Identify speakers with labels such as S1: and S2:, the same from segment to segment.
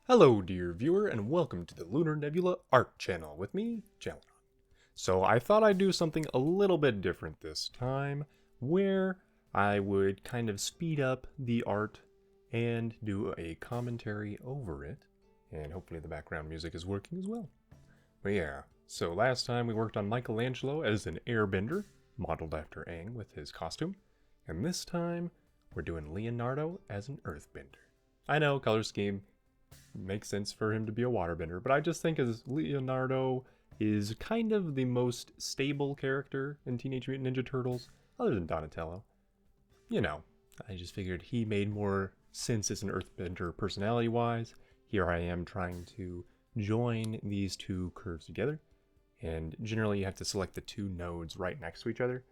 S1: Hello, dear viewer, and welcome to the Lunar Nebula Art Channel with me, Leonardo. So I thought I'd do something a little bit different this time, where I would kind of speed up the art and do a commentary over it, and hopefully the background music is working as well. But yeah, so last time we worked on Michelangelo as an airbender, modeled after Aang with his costume, and this time we're doing Leonardo as an earthbender. I know, color scheme makes sense for him to be a waterbender, but I just think as Leonardo is kind of the most stable character in Teenage Mutant Ninja Turtles, other than Donatello. You know, I just figured he made more sense as an earthbender personality-wise. Here I am trying to join these two curves together, and generally you have to select the two nodes right next to each other.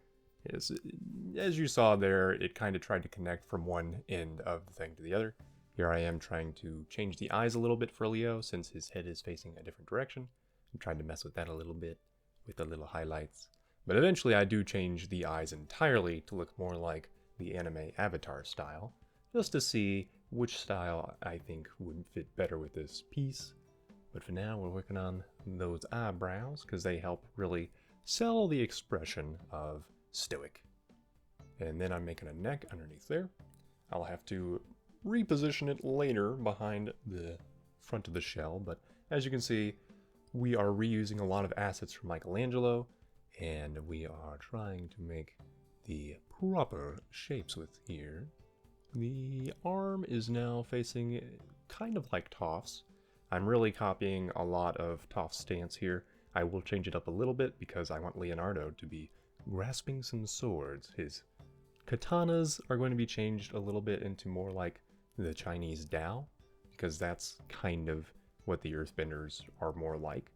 S1: As you saw there, it kind of tried to connect from one end of the thing to the other. Here I am trying to change the eyes a little bit for Leo since his head is facing a different direction. I'm trying to mess with that a little bit with the little highlights. But eventually I do change the eyes entirely to look more like the anime Avatar style, just to see which style I think would fit better with this piece. But for now we're working on those eyebrows because they help really sell the expression of stoic. And then I'm making a neck underneath there. I'll have to reposition it later behind the front of the shell, but as you can see, we are reusing a lot of assets from Michelangelo, and we are trying to make the proper shapes with here. The arm is now facing kind of like Toph's. I'm really copying a lot of Toph's stance here. I will change it up a little bit because I want Leonardo to be grasping some swords. His katanas are going to be changed a little bit into more like the Chinese Dao, because that's kind of what the earthbenders are more like.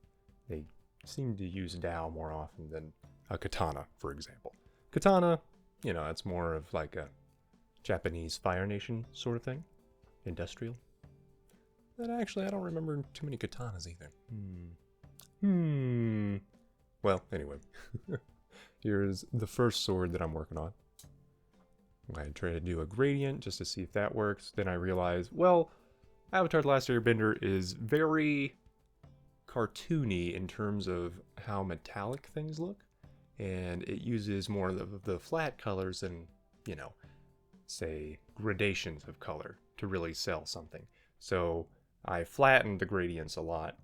S1: They seem to use Dao more often than a katana, for example. Katana, you know, it's more of like a Japanese Fire Nation sort of thing. Industrial. But actually, I don't remember too many katanas either. Well, anyway. Here's the first sword that I'm working on. I try to do a gradient just to see if that works. Then I realize, well, Avatar: The Last Airbender is very cartoony in terms of how metallic things look. And it uses more of the flat colors than, you know, say gradations of color to really sell something. So I flattened the gradients a lot.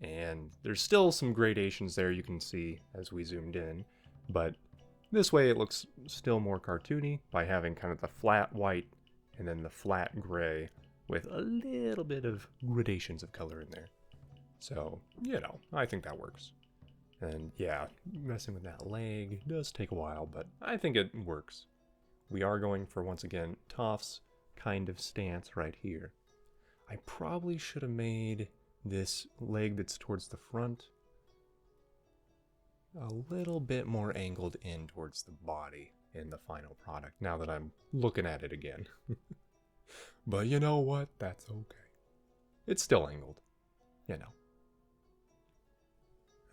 S1: And there's still some gradations there you can see as we zoomed in. But this way it looks still more cartoony by having kind of the flat white and then the flat gray with a little bit of gradations of color in there. So, you know, I think that works. And yeah, messing with that leg does take a while, but I think it works. We are going for, once again, Toph's kind of stance right here. I probably should have made this leg that's towards the front a little bit more angled in towards the body in the final product, now that I'm looking at it again. But you know what? That's okay. It's still angled, you know.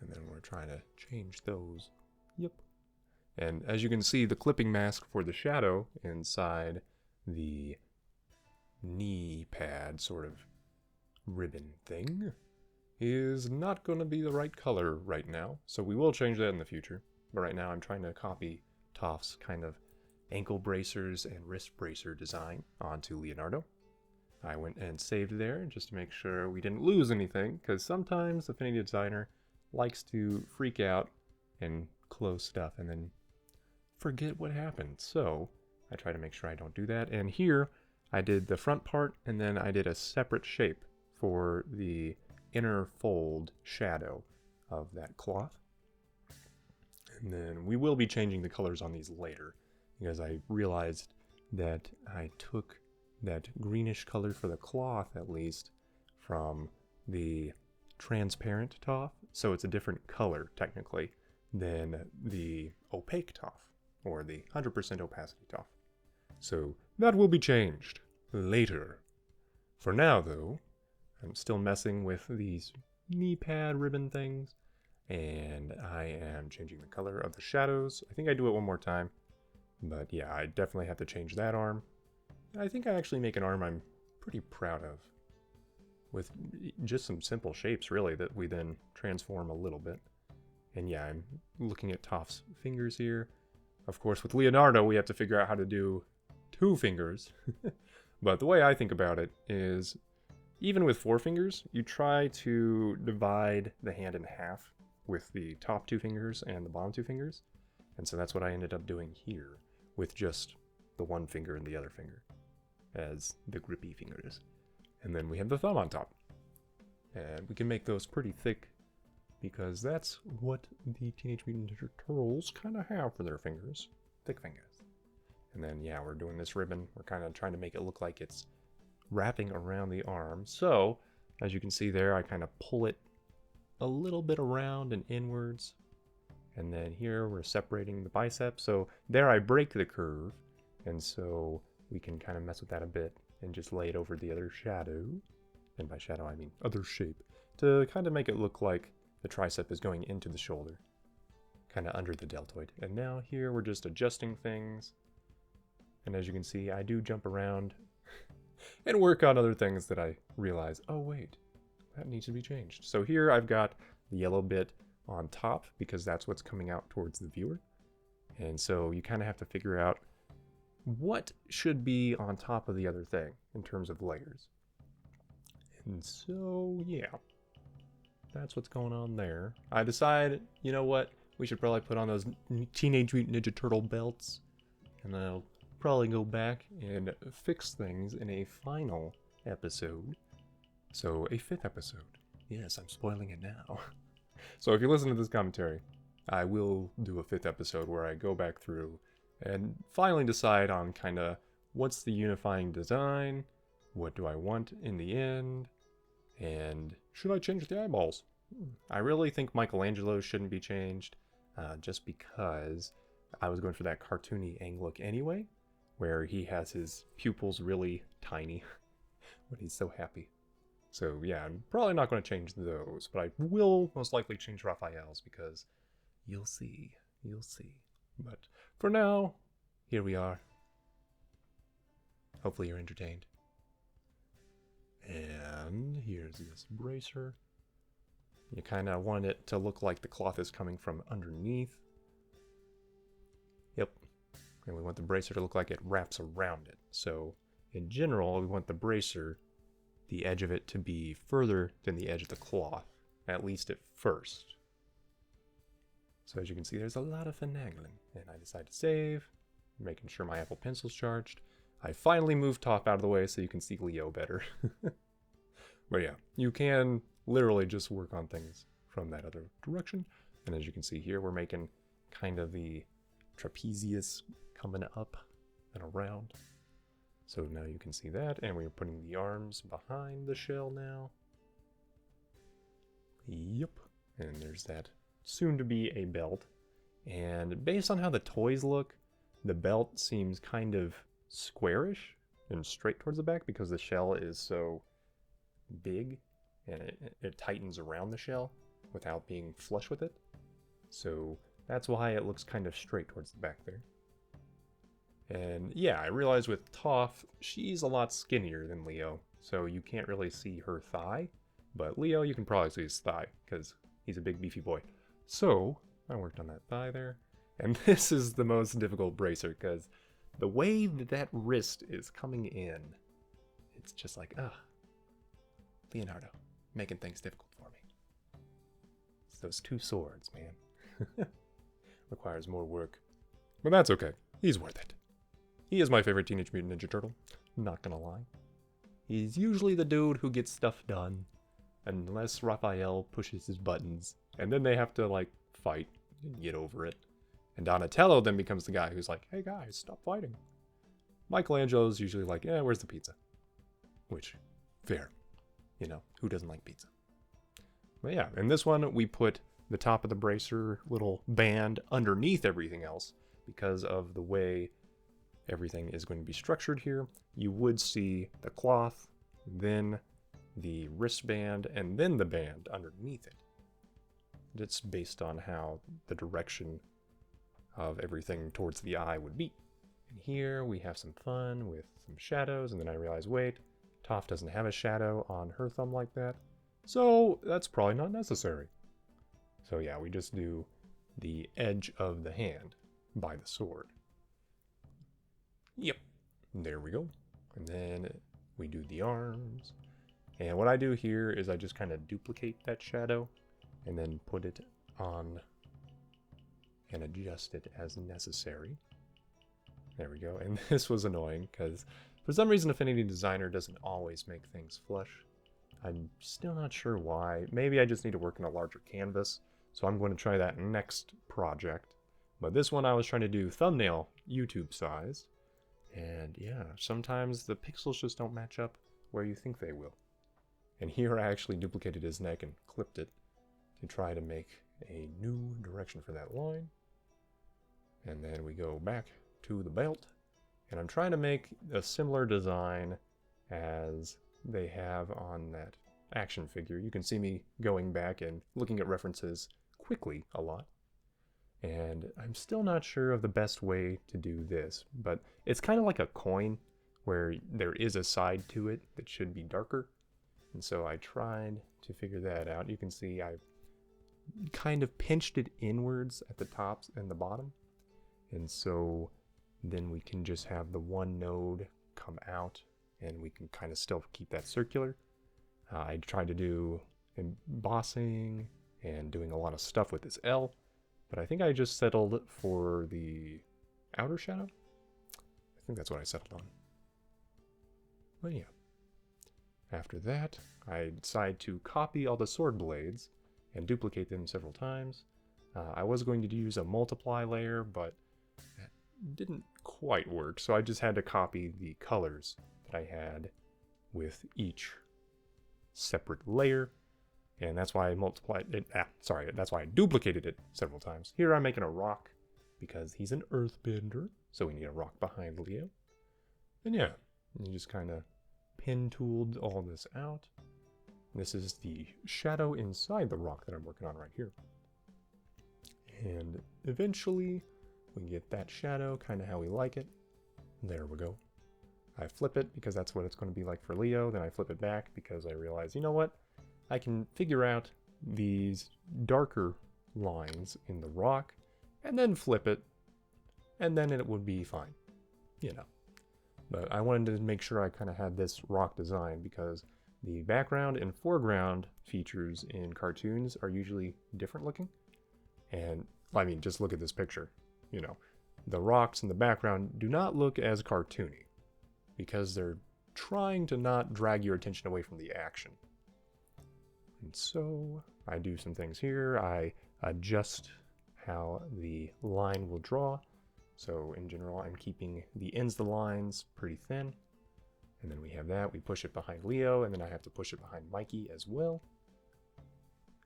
S1: And then we're trying to change those. Yep. And as you can see, the clipping mask for the shadow inside the knee pad sort of ribbon thing is not going to be the right color right now, so we will change that in the future. But right now I'm trying to copy Toph's kind of ankle bracers and wrist bracer design onto Leonardo. I went and saved there just to make sure we didn't lose anything, because sometimes Affinity Designer likes to freak out and close stuff and then forget what happened. So I try to make sure I don't do that. And here I did the front part, and then I did a separate shape for the inner fold shadow of that cloth. And then we will be changing the colors on these later, because I realized that I took that greenish color for the cloth, at least, from the transparent Toph, so it's a different color technically than the opaque Toph, or the 100% opacity Toph. So that will be changed later. For now though, I'm still messing with these knee pad ribbon things, and I am changing the color of the shadows. I think I do it one more time, but yeah, I definitely have to change that arm. I think I actually make an arm I'm pretty proud of. with just some simple shapes, really, that we then transform a little bit. And yeah, I'm looking at Toph's fingers here. Of course, with Leonardo, we have to figure out how to do 2 fingers. But the way I think about it is, even with 4 fingers, you try to divide the hand in half with the top 2 fingers and the bottom 2 fingers. And so that's what I ended up doing here, with just the 1 finger and the other finger as the grippy fingers. And then we have the thumb on top. And we can make those pretty thick, because that's what the Teenage Mutant Ninja Turtles kind of have for their fingers. Thick fingers. And then, yeah, we're doing this ribbon. We're kind of trying to make it look like it's wrapping around the arm. So, as you can see there, I kind of pull it a little bit around and inwards. And then here we're separating the bicep. So there I break the curve. And so we can kind of mess with that a bit and just lay it over the other shadow. And by shadow, I mean other shape. To kind of make it look like the tricep is going into the shoulder. Kind of under the deltoid. And now here we're just adjusting things. And as you can see, I do jump around and work on other things that I realize, oh wait, that needs to be changed. So here I've got the yellow bit on top because that's what's coming out towards the viewer. And so you kind of have to figure out what should be on top of the other thing in terms of layers. And so, yeah, that's what's going on there. I decided, you know what, we should probably put on those Teenage Mutant Ninja Turtle belts. And then I'll probably go back and fix things in a final episode. So, a 5th episode. Yes, I'm spoiling it now. So if you listen to this commentary, I will do a 5th episode where I go back through and finally decide on kind of what's the unifying design, what do I want in the end, and should I change the eyeballs? I really think Michelangelo's shouldn't be changed, just because I was going for that cartoony Aang look anyway, where he has his pupils really tiny when he's so happy. So yeah, I'm probably not going to change those, but I will most likely change Raphael's because you'll see. But for now, here we are. Hopefully you're entertained. And here's this bracer. You kind of want it to look like the cloth is coming from underneath. Yep. And we want the bracer to look like it wraps around it. So in general, we want the bracer, the edge of it, to be further than the edge of the cloth, at least at first. So as you can see, there's a lot of finagling, and I decide to save, making sure my Apple Pencil's charged. I finally moved Toph out of the way so you can see Leo better. But yeah, you can literally just work on things from that other direction. And as you can see here, we're making kind of the trapezius coming up and around. So now you can see that, and we're putting the arms behind the shell now. Yep, and there's that soon to be a belt. And based on how the toys look, the belt seems kind of squarish and straight towards the back because the shell is so big and it tightens around the shell without being flush with it. So that's why it looks kind of straight towards the back there. And yeah, I realized with Toph, she's a lot skinnier than Leo, so you can't really see her thigh. But Leo, you can probably see his thigh because he's a big beefy boy. So I worked on that thigh there. And this is the most difficult bracer because the way that wrist is coming in, it's just like, Leonardo, making things difficult for me. It's those 2 swords, man. Requires more work. But that's okay. He's worth it. He is my favorite Teenage Mutant Ninja Turtle. Not gonna lie. He's usually the dude who gets stuff done. Unless Raphael pushes his buttons. And then they have to, like, fight and get over it. And Donatello then becomes the guy who's like, hey guys, stop fighting. Michelangelo's usually like, where's the pizza? Which, fair. You know, who doesn't like pizza? But yeah, in this one, we put the top of the bracer little band underneath everything else because of the way everything is going to be structured here. You would see the cloth, then the wristband, and then the band underneath it. It's based on how the direction of everything towards the eye would be. And here we have some fun with some shadows, and then I realize, wait, Toph doesn't have a shadow on her thumb like that, so that's probably not necessary. So yeah, we just do the edge of the hand by the sword. Yep, there we go. And then we do the arms. And what I do here is I just kind of duplicate that shadow and then put it on and adjust it as necessary. There we go. And this was annoying because for some reason Affinity Designer doesn't always make things flush. I'm still not sure why. Maybe I just need to work in a larger canvas. So I'm going to try that next project. But this one I was trying to do thumbnail YouTube size. And yeah, sometimes the pixels just don't match up where you think they will. And here I actually duplicated his neck and clipped it to try to make a new direction for that line. And then we go back to the belt. And I'm trying to make a similar design as they have on that action figure. You can see me going back and looking at references quickly a lot. And I'm still not sure of the best way to do this, but it's kind of like a coin where there is a side to it that should be darker. And so I tried to figure that out. You can see I kind of pinched it inwards at the tops and the bottom. And so then we can just have the one node come out and we can kind of still keep that circular. I tried to do embossing and doing a lot of stuff with this L, but I think I just settled for the outer shadow. I think that's what I settled on. But yeah. After that, I decided to copy all the sword blades and duplicate them several times. I was going to use a multiply layer, but that didn't quite work, so I just had to copy the colors that I had with each separate layer, and that's why I multiplied it. That's why I duplicated it several times. Here I'm making a rock because he's an earthbender, so we need a rock behind Leo. And yeah, you just kind of pin tooled all this out. This is the shadow inside the rock that I'm working on right here. And eventually we get that shadow kind of how we like it. There we go. I flip it because that's what it's going to be like for Leo. Then I flip it back because I realize, you know what? I can figure out these darker lines in the rock and then flip it, and then it would be fine, you know. But I wanted to make sure I kind of had this rock design because the background and foreground features in cartoons are usually different looking. And I mean, just look at this picture. You know, the rocks in the background do not look as cartoony because they're trying to not drag your attention away from the action. And so I do some things here. I adjust how the line will draw. So in general, I'm keeping the ends of the lines pretty thin. And then we have that. We push it behind Leo, and then I have to push it behind Mikey as well.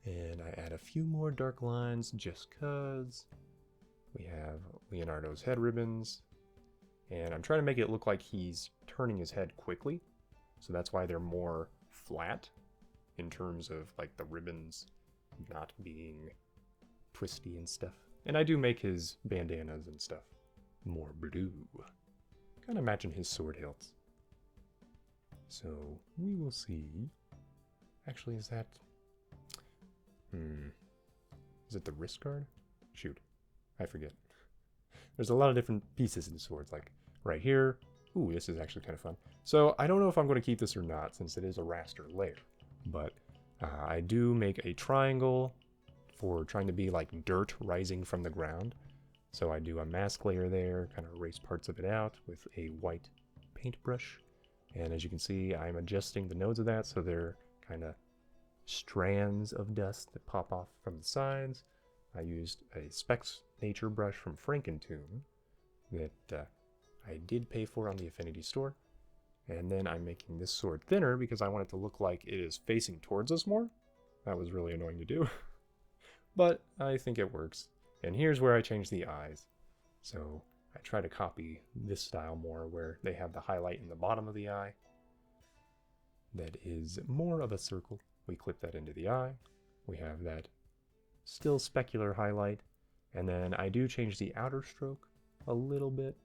S1: And I add a few more dark lines just because. We have Leonardo's head ribbons. And I'm trying to make it look like he's turning his head quickly. So that's why they're more flat in terms of like the ribbons not being twisty and stuff. And I do make his bandanas and stuff more blue. Kind of matching his sword hilts. So we will see. Actually, is that... Is it the wrist guard? Shoot. I forget. There's a lot of different pieces in the swords, like right here. Ooh, this is actually kind of fun. So I don't know if I'm going to keep this or not, since it is a raster layer. But I do make a triangle for trying to be like dirt rising from the ground. So I do a mask layer there, kind of erase parts of it out with a white paintbrush. And as you can see, I'm adjusting the nodes of that so they're kind of strands of dust that pop off from the sides. I used a Specs Nature brush from Frankentomb that I did pay for on the Affinity store. And then I'm making this sword thinner because I want it to look like it is facing towards us more. That was really annoying to do. But I think it works. And here's where I change the eyes. So I try to copy this style more where they have the highlight in the bottom of the eye. That is more of a circle. We clip that into the eye. We have that still specular highlight. And then I do change the outer stroke a little bit.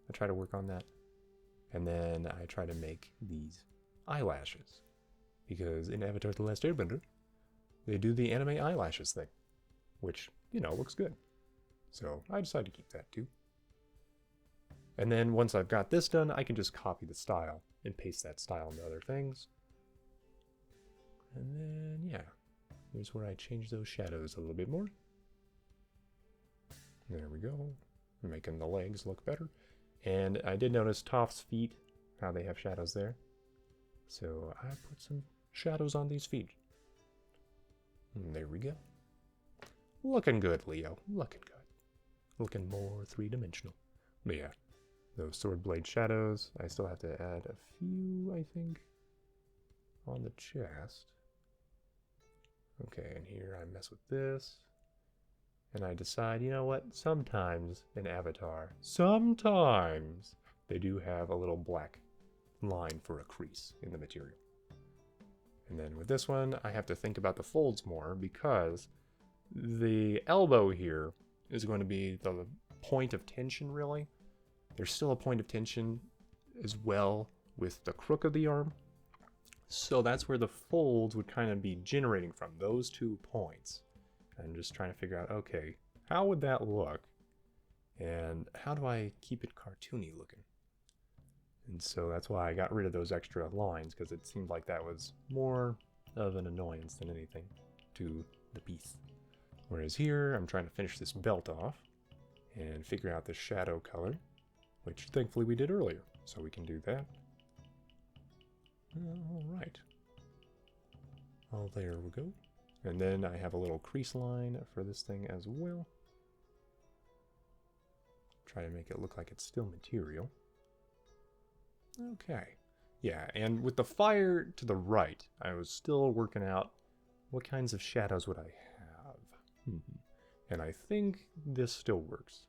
S1: I try to work on that. And then I try to make these eyelashes. Because in Avatar The Last Airbender, they do the anime eyelashes thing, which, you know, looks good. So I decided to keep that too. And then once I've got this done, I can just copy the style and paste that style into other things. And then, yeah, here's where I change those shadows a little bit more. There we go. We're making the legs look better. And I did notice Toph's feet, how they have shadows there. So I put some shadows on these feet. And there we go. Looking good, Leo. Looking good. Looking more three-dimensional. But yeah, those sword blade shadows. I still have to add a few, I think, on the chest. Okay, and here I mess with this. And I decide, you know what? Sometimes in Avatar, sometimes they do have a little black line for a crease in the material. And then with this one, I have to think about the folds more because the elbow here is going to be the point of tension, really. There's still a point of tension as well with the crook of the arm. So that's where the folds would kind of be generating from, those 2 points. I'm just trying to figure out, okay, how would that look? And how do I keep it cartoony looking? And so that's why I got rid of those extra lines, because it seemed like that was more of an annoyance than anything to the piece. Whereas here, I'm trying to finish this belt off and figure out the shadow color, which thankfully we did earlier. So we can do that. All right. Oh, there we go. And then I have a little crease line for this thing as well. Try to make it look like it's still material. Okay. Yeah, and with the fire to the right, I was still working out what kinds of shadows would I have. And I think this still works.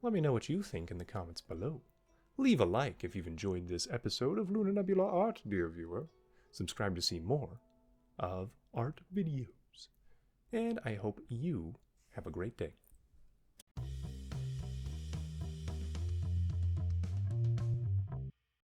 S1: Let me know what you think in the comments below. Leave a like if you've enjoyed this episode of Lunar Nebula Art, dear viewer. Subscribe to see more of art videos. And I hope you have a great day.